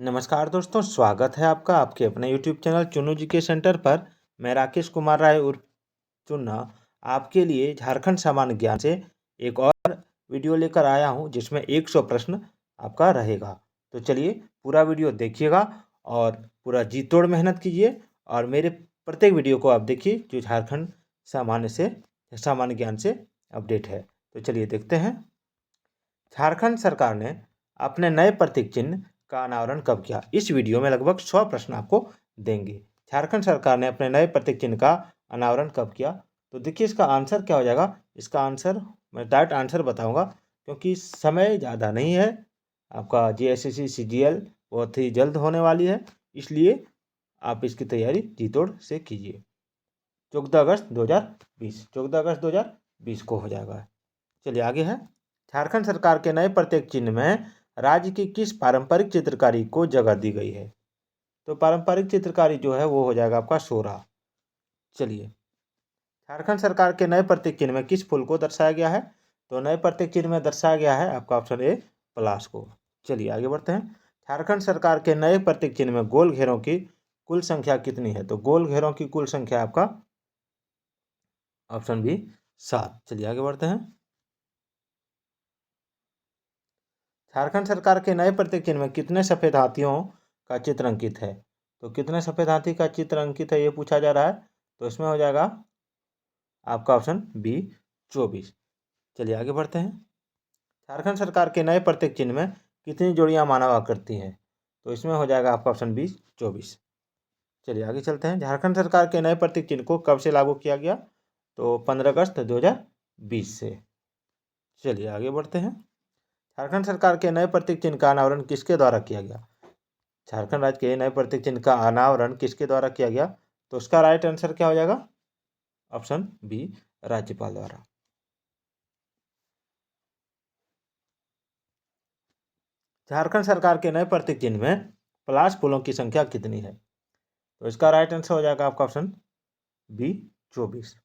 नमस्कार दोस्तों, स्वागत है आपका आपके अपने YouTube चैनल चुन्नू जी के सेंटर पर। मैं राकेश कुमार राय उर्फ चुन्ना आपके लिए झारखंड सामान्य ज्ञान से एक और वीडियो लेकर आया हूं, जिसमें 100 प्रश्न आपका रहेगा। तो चलिए पूरा वीडियो देखिएगा और पूरा जी तोड़ मेहनत कीजिए और मेरे प्रत्येक वीडियो को आप देखिए जो झारखंड सामान्य ज्ञान से अपडेट है। तो चलिए देखते हैं। झारखंड सरकार ने अपने नए प्रतीक चिन्ह का अनावरण कब किया? इस वीडियो में लगभग 100 प्रश्न आपको देंगे। झारखंड सरकार ने अपने नए प्रतीक चिन्ह का अनावरण कब किया? तो देखिए इसका आंसर क्या हो जाएगा। इसका आंसर मैं डायरेक्ट आंसर बताऊंगा क्योंकि समय ज़्यादा नहीं है। आपका JSSC CGL बहुत ही जल्द होने वाली है, इसलिए आप इसकी तैयारी जी तोड़ से कीजिए। 14 अगस्त 2020 14 अगस्त 2020 को हो जाएगा। चलिए आगे है। झारखंड सरकार के नए प्रतीक चिन्ह में राज्य की किस पारंपरिक चित्रकारी को जगह दी गई है? तो पारंपरिक चित्रकारी जो है वो हो जाएगा आपका सोरा। चलिए, झारखंड सरकार के नए प्रतीक चिन्ह में किस फूल को दर्शाया गया है? तो नए प्रतीक चिन्ह में दर्शाया गया है आपका ऑप्शन ए पलाश को। चलिए आगे बढ़ते हैं। झारखंड सरकार के नए प्रतीक चिन्ह में गोल घेरों की कुल संख्या कितनी है? तो गोल घेरों की कुल संख्या आपका ऑप्शन बी 7। चलिए आगे बढ़ते हैं। झारखंड सरकार के नए प्रतीक चिन्ह में कितने सफ़ेद हाथियों का चित्र अंकित है? तो कितने सफ़ेद हाथी का चित्र अंकित है ये पूछा जा रहा है। तो इसमें हो जाएगा आपका ऑप्शन बी 24। चलिए आगे बढ़ते हैं। झारखंड सरकार के नए प्रतीक चिन्ह में कितनी जोड़ियां मानव आकृति हैं? तो इसमें हो जाएगा आपका ऑप्शन बी 24। चलिए आगे चलते हैं। झारखंड सरकार के नए प्रतीक चिन्ह को कब से लागू किया गया? तो 15 अगस्त 2020 से। चलिए आगे बढ़ते हैं। झारखंड सरकार के नए प्रतीक चिन्ह का अनावरण किसके द्वारा किया गया? झारखंड राज्य के नए प्रतीक चिन्ह का अनावरण किसके द्वारा किया गया? तो उसका राइट आंसर क्या हो जाएगा? ऑप्शन बी राज्यपाल द्वारा। झारखंड सरकार के नए प्रतीक चिन्ह में पलाश फूलों की संख्या कितनी है? तो इसका राइट आंसर हो जाएगा आपका ऑप्शन बी 24।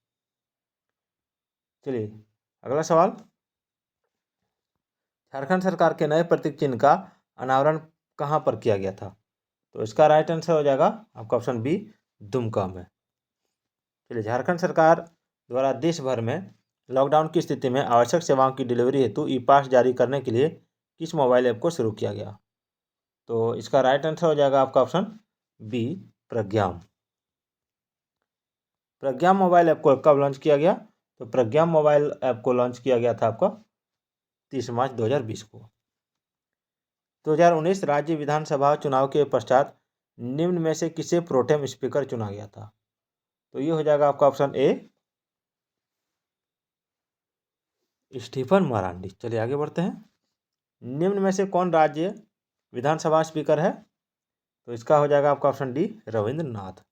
चलिए अगला सवाल। झारखंड सरकार के नए प्रतीक चिन्ह का अनावरण कहाँ पर किया गया था? तो इसका राइट आंसर हो जाएगा आपका ऑप्शन बी दुमका में। चलिए, झारखंड सरकार द्वारा देश भर में लॉकडाउन की स्थिति में आवश्यक सेवाओं की डिलीवरी हेतु ई पास जारी करने के लिए किस मोबाइल ऐप को शुरू किया गया? तो इसका राइट आंसर हो जाएगा आपका option B Pragyam. Pragyam mobile app को कब लॉन्च किया गया? तो प्रज्ञाम मोबाइल ऐप को लॉन्च किया गया था आपका 30 मार्च 2020 को। 2019 राज्य विधानसभा चुनाव के पश्चात निम्न में से किसे प्रोटेम स्पीकर चुना गया था? तो ये हो जाएगा आपका ऑप्शन ए स्टीफन मरांडी। चलिए आगे बढ़ते हैं। निम्न में से कौन राज्य विधानसभा स्पीकर है? तो इसका हो जाएगा आपका ऑप्शन डी रविंद्रनाथ।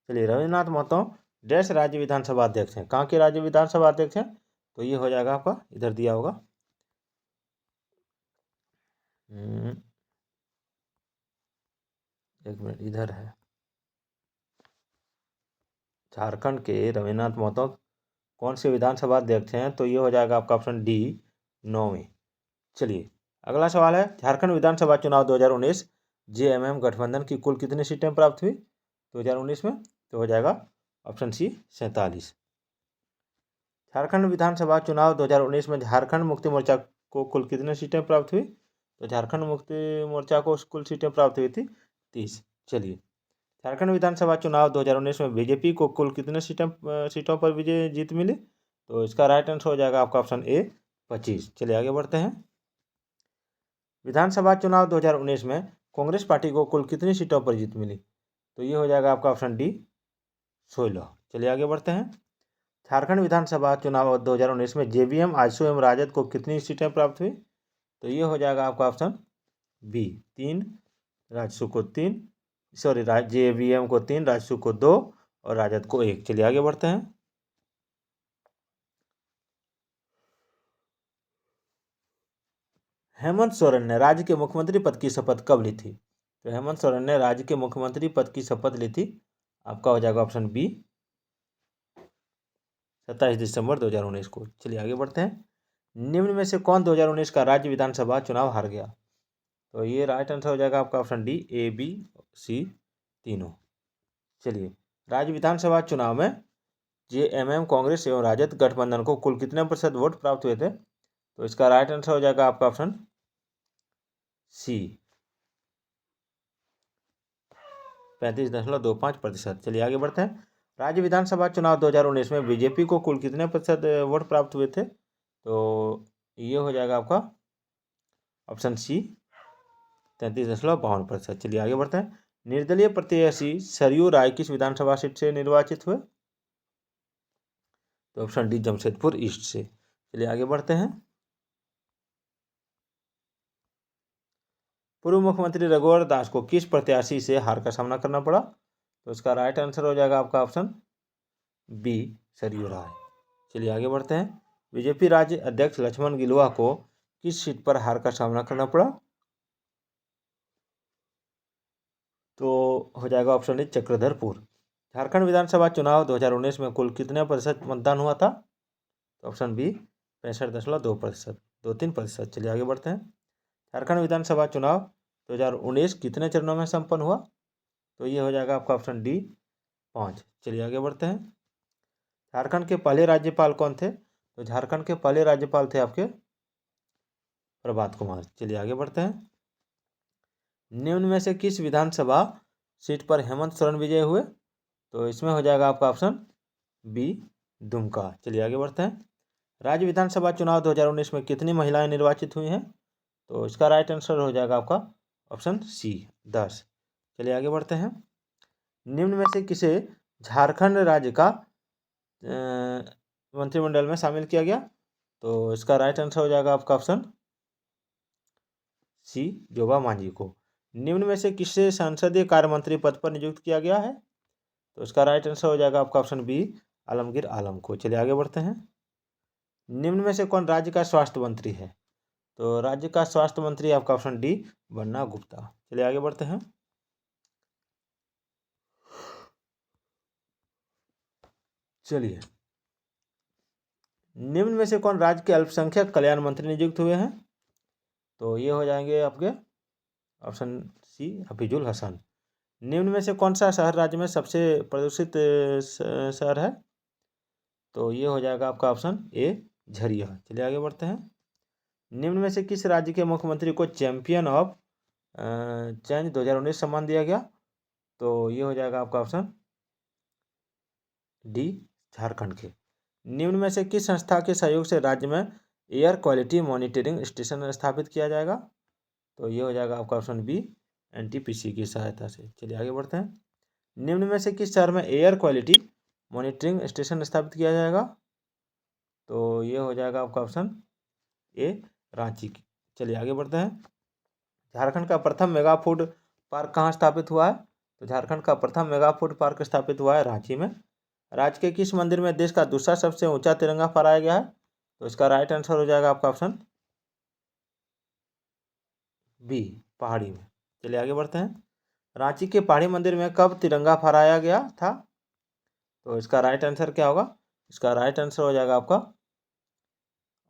चलिए, रविंद्रनाथ महतो डैश राज्य विधानसभा अध्यक्ष हैं। कहाँ के राज्य विधानसभा अध्यक्ष हैं? तो ये हो जाएगा आपका, इधर दिया होगा, एक मिनट, इधर है। झारखंड के रविंद्रनाथ महतो कौन से विधानसभा अध्यक्ष हैं? तो ये हो जाएगा आपका ऑप्शन डी 9वें। चलिए अगला सवाल है। झारखंड विधानसभा चुनाव 2019 JMM गठबंधन की कुल कितनी सीटें प्राप्त हुई 2019 में? तो हो जाएगा ऑप्शन सी 47। झारखंड विधानसभा चुनाव 2019 में झारखंड मुक्ति मोर्चा को कुल कितनी सीटें प्राप्त हुई? तो झारखंड मुक्ति मोर्चा को कुल सीटें प्राप्त हुई थी 30। चलिए, झारखंड विधानसभा चुनाव 2019 में बीजेपी को कुल कितने सीटों पर विजय जीत मिली? तो इसका राइट आंसर हो जाएगा आपका ऑप्शन ए 25। चलिए आगे बढ़ते हैं। विधानसभा चुनाव 2019 में कांग्रेस पार्टी को कुल कितनी सीटों पर जीत मिली? तो ये हो जाएगा आपका ऑप्शन डी 16। चलिए आगे बढ़ते हैं। झारखंड विधानसभा चुनाव 2019 में JVM आजसू एवं राजद को कितनी सीटें प्राप्त हुई? तो ये हो जाएगा आपका ऑप्शन बी 3, राजसू को 3, सॉरी JVM को 3, राजसू को 2 और राजद को 1। चलिए आगे बढ़ते हैं। हेमंत सोरेन ने राज्य के मुख्यमंत्री पद की शपथ कब ली थी? तो हेमंत सोरेन ने राज्य के मुख्यमंत्री पद की शपथ ली थी, आपका हो जाएगा ऑप्शन बी 27 दिसंबर 2019 को। चलिए आगे बढ़ते हैं। निम्न में से कौन 2019 का राज्य विधानसभा चुनाव हार गया? तो ये राइट आंसर हो जाएगा आपका option D, A B C तीनों। चलिए, राज्य विधानसभा चुनाव में जेएमएम कांग्रेस एवं राजद गठबंधन को कुल कितने प्रतिशत वोट प्राप्त हुए थे? तो इसका राइट आंसर हो जाएगा आपका ऑप्शन सी, 35.25%। चलिए आगे बढ़ते हैं। राज्य विधानसभा चुनाव 2019 में बीजेपी को कुल कितने प्रतिशत वोट प्राप्त हुए थे? तो ये हो जाएगा आपका ऑप्शन सी, 33.52%। चलिए आगे बढ़ते हैं। निर्दलीय प्रत्याशी सरयू राय किस विधानसभा सीट से निर्वाचित हुए? तो ऑप्शन डी, जमशेदपुर ईस्ट से। चलिए आगे बढ़ते हैं। पूर्व मुख्यमंत्री रघुवर दास को किस प्रत्याशी से हार का सामना करना पड़ा? तो इसका राइट आंसर हो जाएगा आपका ऑप्शन बी, सरयू राय। चलिए आगे बढ़ते हैं। बीजेपी राज्य अध्यक्ष लक्ष्मण गिलुआ को किस सीट पर हार का सामना करना पड़ा? तो हो जाएगा ऑप्शन डी, चक्रधरपुर। झारखंड विधानसभा चुनाव 2019 में कुल कितने प्रतिशत मतदान हुआ था? तो ऑप्शन बी, 65.2%, 23%। चलिए आगे बढ़ते हैं। झारखंड विधानसभा चुनाव 2019 कितने चरणों में संपन्न हुआ? तो ये हो जाएगा आपका ऑप्शन डी, 5। चलिए आगे बढ़ते हैं। झारखंड के पहले राज्यपाल कौन थे? तो झारखंड के पहले राज्यपाल थे आपके प्रभात कुमार। चलिए आगे बढ़ते हैं। निम्न में से किस विधानसभा सीट पर हेमंत सोरेन विजय हुए? तो इसमें हो जाएगा आपका ऑप्शन बी, दुमका। चलिए आगे बढ़ते हैं। राज्य विधानसभा चुनाव 2019 में कितनी महिलाएं निर्वाचित हुई हैं? तो इसका राइट आंसर हो जाएगा आपका ऑप्शन सी, 10। चलिए आगे बढ़ते हैं। निम्न में से किसे झारखंड राज्य का मंत्रिमंडल में शामिल किया गया? तो इसका राइट आंसर हो जाएगा आपका ऑप्शन सी, जोबा मांझी को। निम्न में से किसे संसदीय कार्य मंत्री पद पर नियुक्त किया गया है? तो इसका राइट आंसर हो जाएगा आपका ऑप्शन बी, आलमगीर आलम को। चलिए आगे बढ़ते हैं। निम्न में से कौन राज्य का स्वास्थ्य मंत्री है? तो राज्य का स्वास्थ्य मंत्री आपका ऑप्शन डी, बन्ना गुप्ता। चलिए आगे बढ़ते हैं। चलिए, निम्न में से कौन राज्य के अल्पसंख्यक कल्याण मंत्री नियुक्त हुए हैं? तो ये हो जाएंगे आपके ऑप्शन सी, हफीजुल हसन। निम्न में से कौन सा शहर राज्य में सबसे प्रदूषित शहर है? तो ये हो जाएगा आपका ऑप्शन ए, झरिया। चलिए आगे बढ़ते हैं। निम्न में से किस राज्य के मुख्यमंत्री को चैंपियन ऑफ चेंज 2019 सम्मान दिया गया? तो ये हो जाएगा आपका ऑप्शन डी, झारखंड के। निम्न में से किस संस्था के सहयोग से राज्य में एयर क्वालिटी मॉनिटरिंग स्टेशन स्थापित किया जाएगा? तो ये हो जाएगा आपका ऑप्शन बी, एनटीपीसी की सहायता से। चलिए आगे बढ़ते हैं। निम्न में से किस शहर में एयर क्वालिटी मॉनिटरिंग स्टेशन स्थापित किया जाएगा? तो ये हो जाएगा आपका ऑप्शन ए, रांची की। चलिए आगे बढ़ते हैं। झारखंड का प्रथम मेगा फूड पार्क कहाँ स्थापित हुआ है? तो झारखंड का प्रथम मेगा फूड पार्क स्थापित हुआ है रांची में। राज्य के किस मंदिर में देश का दूसरा सबसे ऊंचा तिरंगा फहराया गया है? तो इसका राइट आंसर हो जाएगा आपका ऑप्शन बी, पहाड़ी में। चलिए आगे बढ़ते हैं। रांची के पहाड़ी मंदिर में कब तिरंगा फहराया गया था? तो इसका राइट आंसर क्या होगा? इसका राइट आंसर हो जाएगा आपका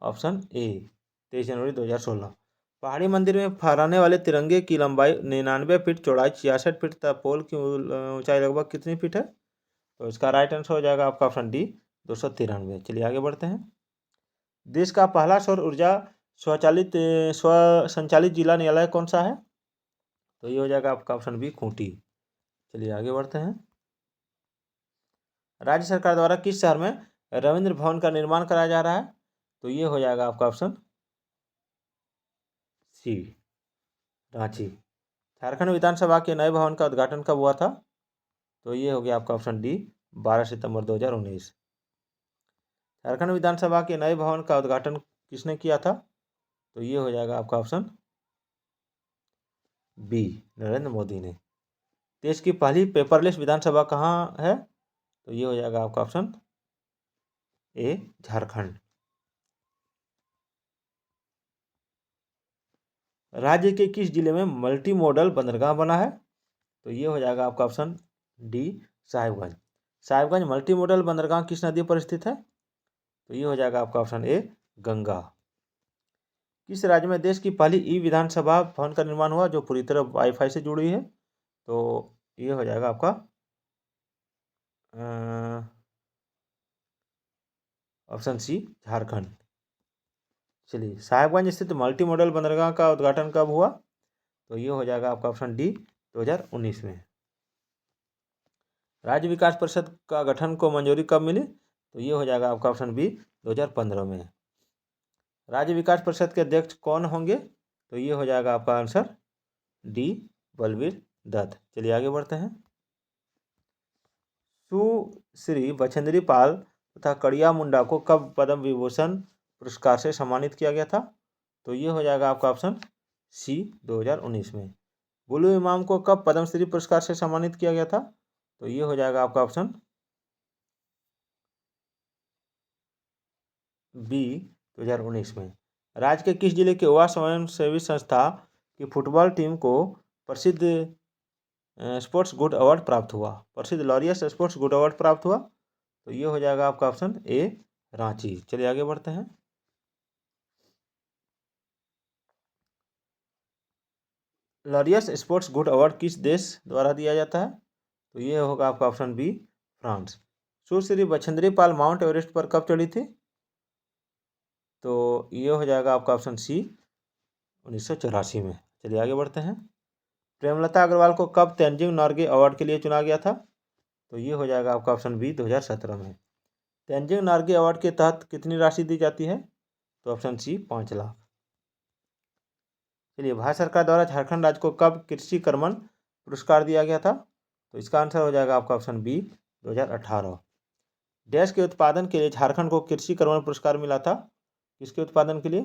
ऑप्शन ए, 23 जनवरी 2016। पहाड़ी मंदिर में फहराने वाले तिरंगे की लंबाई 99 फीट, चौड़ाई 66 फीट तथा पोल की ऊंचाई लगभग कितनी फीट है? तो इसका राइट आंसर हो जाएगा आपका ऑप्शन डी, 293। चलिए आगे बढ़ते हैं। देश का पहला सौर ऊर्जा स्व संचालित जिला न्यायालय कौन सा है? तो ये हो जाएगा आपका ऑप्शन बी, खूंटी। चलिए आगे बढ़ते हैं। राज्य सरकार द्वारा किस शहर में रविंद्र भवन का निर्माण कराया जा रहा है? तो ये हो जाएगा आपका ऑप्शन सी, रांची। झारखंड विधानसभा के नए भवन का उद्घाटन कब हुआ था? तो ये हो गया आपका ऑप्शन डी, 12 सितंबर 2019। झारखंड विधानसभा के नए भवन का उद्घाटन किसने किया था? तो ये हो जाएगा आपका ऑप्शन बी, नरेंद्र मोदी ने। देश की पहली पेपरलेस विधानसभा कहाँ है? तो ये हो जाएगा आपका ऑप्शन ए, झारखंड। राज्य के किस जिले में मल्टी मॉडल बंदरगाह बना है? तो ये हो जाएगा आपका option D, Sahibganj. Sahibganj multi modal बंदरगाह किस नदी पर स्थित है? तो ये हो जाएगा आपका ऑप्शन ए, गंगा। किस राज्य में देश की पहली ई विधानसभा भवन का निर्माण हुआ जो पूरी तरह वाईफाई से जुड़ी है? तो ये हो जाएगा आपका ऑप्शन सी झारखंड। चलिए, साहेबगंज स्थित मल्टी मॉडल बंदरगाह का उद्घाटन कब हुआ? तो ये हो जाएगा आपका ऑप्शन डी 2019 में। राज्य विकास परिषद का गठन को मंजूरी कब मिली? तो ये हो जाएगा आपका ऑप्शन बी 2015 में। राज्य विकास परिषद के अध्यक्ष कौन होंगे? तो ये हो जाएगा आपका आंसर डी बलवीर दत्त। चलिए आगे बढ़ते हैं। सुश्री बछेंद्री पाल तथा कड़िया मुंडा को कब पद्म विभूषण पुरस्कार से सम्मानित किया गया था? तो ये हो जाएगा आपका ऑप्शन सी 2019 में। बुलू इमाम को कब पद्मश्री पुरस्कार से सम्मानित किया गया था? तो ये हो जाएगा आपका ऑप्शन बी 2019 में। राज्य के किस जिले के युवा स्वयं सेवी संस्था की फुटबॉल टीम को प्रसिद्ध स्पोर्ट्स गुड अवार्ड प्राप्त हुआ? प्रसिद्ध लॉरियस स्पोर्ट्स गुड अवार्ड प्राप्त हुआ? तो ये हो जाएगा आपका ऑप्शन ए रांची। चलिए आगे बढ़ते हैं। लॉरियस स्पोर्ट्स गुड अवार्ड किस देश द्वारा दिया जाता है? तो ये होगा आपका ऑप्शन बी फ्रांस। सुश्री बछेंद्री पाल माउंट एवरेस्ट पर कब चढ़ी थी? तो ये हो जाएगा आपका ऑप्शन सी 1984 में। चलिए आगे बढ़ते हैं। प्रेमलता अग्रवाल को कब तेंजिंग नॉर्गे अवार्ड के लिए चुना गया था? तो ये हो जाएगा आपका ऑप्शन बी 2017 में। तेंजिंग नॉर्गे अवार्ड के तहत कितनी राशि दी जाती है? तो ऑप्शन सी 5 लाख। चलिए, भारत सरकार द्वारा झारखंड राज्य को कब कृषि कर्मण पुरस्कार दिया गया था? तो इसका आंसर हो जाएगा आपका ऑप्शन बी 2018। देश के उत्पादन के लिए झारखंड को कृषि कर्मण पुरस्कार मिला था। किसके उत्पादन के लिए?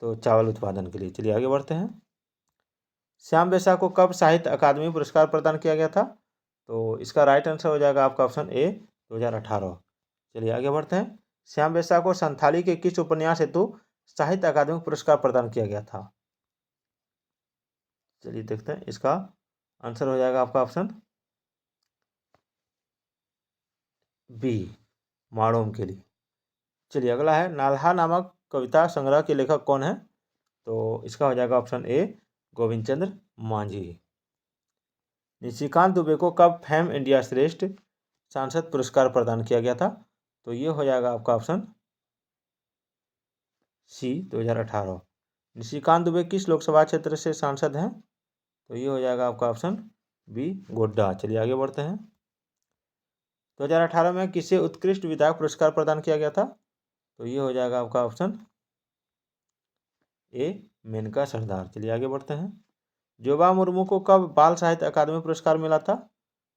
तो चावल उत्पादन के लिए। चलिए आगे बढ़ते हैं। श्याम बेसा को कब साहित्य अकादमी पुरस्कार प्रदान किया गया था? तो इसका राइट आंसर हो जाएगा आपका ऑप्शन ए 2018। चलिए आगे बढ़ते हैं। श्याम बेसा को संथाली के किस उपन्यास हेतु साहित्य अकादमी पुरस्कार प्रदान किया गया था? चलिए देखते हैं, इसका आंसर हो जाएगा आपका ऑप्शन बी माड़ोम के लिए। चलिए अगला है, नाल्हा नामक कविता संग्रह के लेखक कौन है? तो इसका हो जाएगा ऑप्शन ए गोविंद चंद्र मांझी। निशिकांत दुबे को कब फेम इंडिया श्रेष्ठ सांसद पुरस्कार प्रदान किया गया था? तो ये हो जाएगा आपका ऑप्शन सी 2018। निशिकांत दुबे किस लोकसभा क्षेत्र से सांसद हैं? तो ये हो जाएगा आपका ऑप्शन बी गोड्डा। चलिए आगे बढ़ते हैं। 2018 में किसे उत्कृष्ट विधायक पुरस्कार प्रदान किया गया था? तो ये हो जाएगा आपका ऑप्शन ए मेनका सरदार। चलिए आगे बढ़ते हैं। जोबा मुर्मू को कब बाल साहित्य अकादमी पुरस्कार मिला था?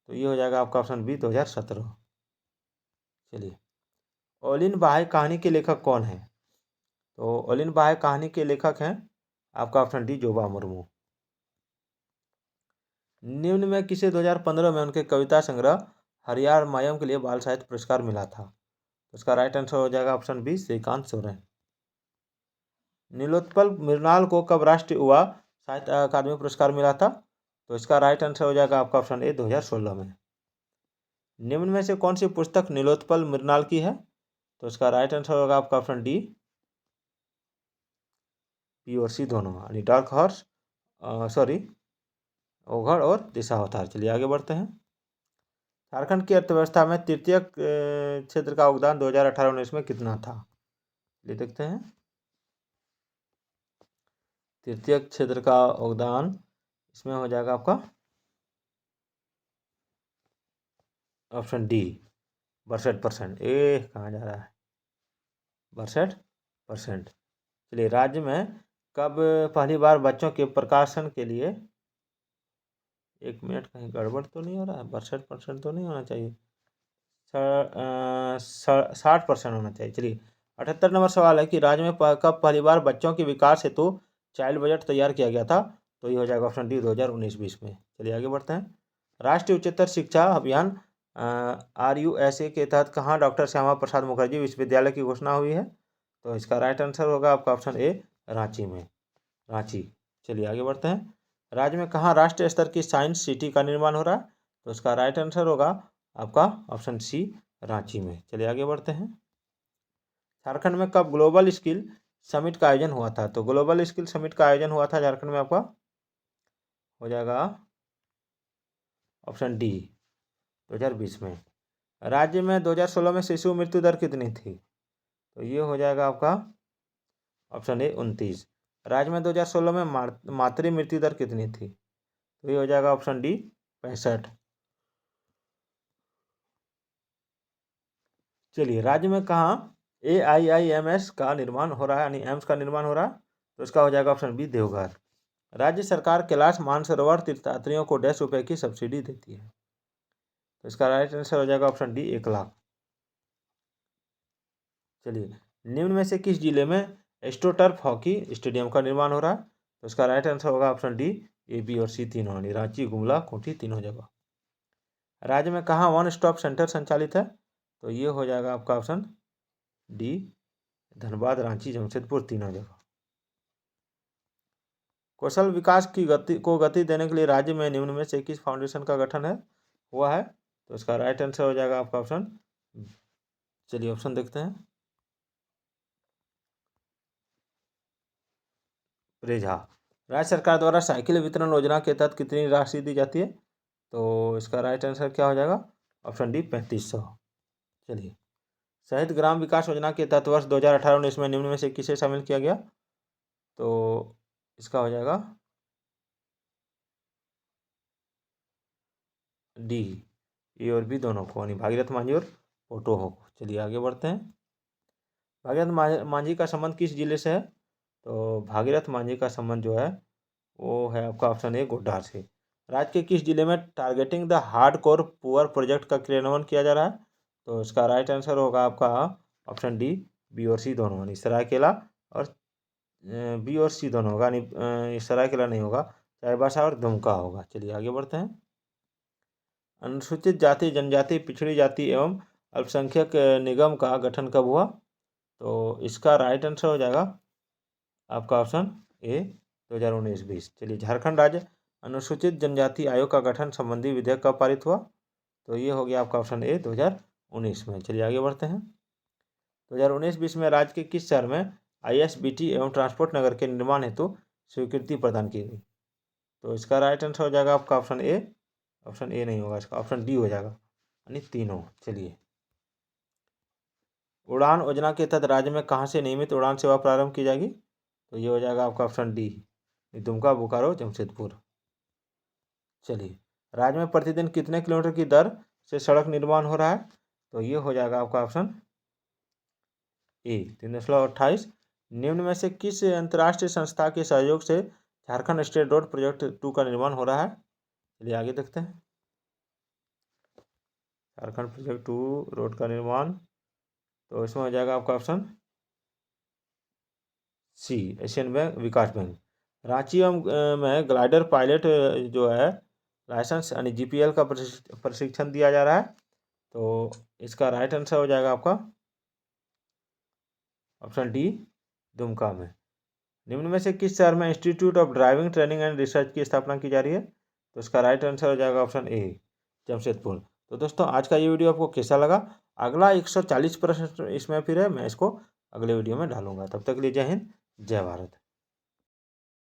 तो ये हो जाएगा आपका ऑप्शन बी 2017। चलिए, ओलिन बाहे कहानी के लेखक कौन है? तो ओलिन बाहे कहानी के लेखक हैं आपका ऑप्शन डी जोबा मुर्मू। निम्न में किसे 2015 में उनके कविता संग्रह हरियार मायम के लिए बाल साहित्य पुरस्कार मिला था? तो इसका राइट आंसर हो जाएगा ऑप्शन बी श्रीकांत सोरेन। नीलोत्पल मृणाल को कब राष्ट्रीय युवा साहित्य अकादमी पुरस्कार मिला था? तो इसका राइट आंसर हो जाएगा आपका ऑप्शन ए 2016 में। निम्न में से कौन सी पुस्तक नीलोत्पल मृणाल की है? तो इसका राइट आंसर होगा आपका ऑप्शन डी पी और सी दोनों, यानी डार्क हॉर्स ओघड़ और दिशावतार। चलिए आगे बढ़ते हैं। झारखंड की अर्थव्यवस्था में तृतीय क्षेत्र का योगदान 2018-19 में कितना था? ये देखते हैं। तृतीय क्षेत्र का योगदान इसमें हो जाएगा आपका ऑप्शन डी 62%। कहाँ जा रहा है 62%। चलिए, राज्य में कब पहली बार बच्चों के प्रकाशन के लिए, एक मिनट कहीं गड़बड़ तो नहीं हो रहा है, 62% तो नहीं होना चाहिए, 60% होना चाहिए। चलिए 78 नंबर सवाल है कि राज्य में कब पहली बार बच्चों के विकास हेतु चाइल्ड बजट तैयार किया गया था? तो ये हो जाएगा ऑप्शन डी 2019-20 में। चलिए आगे बढ़ते हैं। राष्ट्रीय उच्चतर शिक्षा अभियान RUSA के तहत कहाँ डॉक्टर श्यामा प्रसाद मुखर्जी विश्वविद्यालय की घोषणा हुई है? तो इसका राइट आंसर होगा आपका ऑप्शन ए रांची में, रांची। चलिए आगे बढ़ते हैं। राज्य में कहाँ राष्ट्रीय स्तर की साइंस सिटी का निर्माण हो रहा है? तो इसका राइट आंसर होगा आपका ऑप्शन सी रांची में। चलिए आगे बढ़ते हैं। झारखंड में कब ग्लोबल स्किल समिट का आयोजन हुआ था? तो ग्लोबल स्किल समिट का आयोजन हुआ था झारखंड में, आपका हो जाएगा ऑप्शन डी 2020 में। राज्य में 2016 में शिशु मृत्यु दर कितनी थी? तो ये हो जाएगा आपका ऑप्शन ए 29। राज्य में 2016 में मातृ मृत्यु दर कितनी थी? तो ये हो जाएगा ऑप्शन डी 65। चलिए, राज्य में कहाँ AIIMS का निर्माण हो रहा है, यानी एम्स का निर्माण हो रहा है? तो इसका हो जाएगा ऑप्शन बी देवघर। राज्य सरकार कैलाश मानसरोवर तीर्थयात्रियों को ₹150 की सब्सिडी देती है। तो इसका राइट आंसर हो जाएगा ऑप्शन डी 1,00,000। चलिए, निम्न में से किस जिले में एस्ट्रोटर्फ हॉकी स्टेडियम का निर्माण हो रहा है? तो इसका राइट आंसर होगा ऑप्शन डी ए, बी और सी तीनों, यानी रांची, गुमला, खूंटी तीनों जगह। राज्य में कहाँ वन स्टॉप सेंटर संचालित है? तो ये हो जाएगा आपका ऑप्शन डी धनबाद, रांची, जमशेदपुर तीनों जगह। कौशल विकास की गति देने के लिए राज्य में निम्न में से किस फाउंडेशन का गठन हुआ है? तो इसका राइट आंसर हो जाएगा आपका ऑप्शन, चलिए ऑप्शन देखते हैं, प्रेझा। राज्य सरकार द्वारा साइकिल वितरण योजना के तहत कितनी राशि दी जाती है? तो इसका राइट आंसर क्या हो जाएगा ऑप्शन डी 3500। चलिए, शहीद ग्राम विकास योजना के तहत वर्ष 2018-19 में निम्न में से किसे शामिल किया गया? तो इसका हो जाएगा डी ए और बी दोनों को, यानी भागीरथ मांझी और पोटोहो को। चलिए आगे बढ़ते हैं। भागीरथ मांझी का संबंध किस जिले से है? तो भागीरथ मांझी का संबंध जो है वो है आपका ऑप्शन ए गोड्डा से। राज्य के किस जिले में targeting the hard core poor project का क्रियान्वयन किया जा रहा है? तो इसका राइट आंसर होगा आपका ऑप्शन डी बी और सी दोनों, यानी सरायकेला और बी और सी दोनों होगा, यानी सरायकेला नहीं होगा, चाईबासा और दुमका होगा। चलिए आगे बढ़ते हैं। अनुसूचित जाति जनजाति पिछड़ी जाति एवं अल्पसंख्यक निगम का गठन कब हुआ? तो इसका राइट आंसर हो जाएगा आपका ऑप्शन ए 2019-20। चलिए, झारखंड राज्य अनुसूचित जनजाति आयोग का गठन संबंधी विधेयक कब पारित हुआ? तो ये हो गया आपका ऑप्शन ए 2019 में। चलिए आगे बढ़ते हैं। 2019-20 में राज्य के किस शहर में ISBT एवं ट्रांसपोर्ट नगर के निर्माण हेतु स्वीकृति प्रदान की गई? तो इसका राइट आंसर हो जाएगा आपका ऑप्शन ए नहीं होगा, इसका ऑप्शन डी हो जाएगा, यानी तीनों। चलिए, उड़ान योजना के तहत राज्य में कहाँ से नियमित उड़ान सेवा प्रारंभ की जाएगी? तो ये हो जाएगा आपका ऑप्शन डी दुमका, बोकारो, जमशेदपुर। चलिए, राज्य में प्रतिदिन कितने किलोमीटर की दर से सड़क निर्माण हो रहा है? तो ये हो जाएगा आपका ऑप्शन ए 328। निम्न में से किस अंतर्राष्ट्रीय संस्था के सहयोग से झारखंड स्टेट रोड प्रोजेक्ट 2 का निर्माण हो रहा है? चलिए आगे देखते हैं। झारखंड प्रोजेक्ट 2 रोड का निर्माण, तो इसमें हो जाएगा आपका ऑप्शन सी एशियन बैंक विकास बैंक। रांची में ग्लाइडर पायलट जो है लाइसेंस यानी GPL का प्रशिक्षण दिया जा रहा है। तो इसका राइट आंसर हो जाएगा आपका ऑप्शन डी दुमका में। निम्न में से किस शहर में institute of driving training and research की स्थापना की जा रही है? तो इसका राइट आंसर हो जाएगा ऑप्शन ए जमशेदपुर। तो दोस्तों, आज का ये वीडियो आपको कैसा लगा? अगला 140 प्रश्न इसमें फिर है, मैं इसको अगले वीडियो में डालूंगा। तब तक के लिए जय हिंद, जय भारत।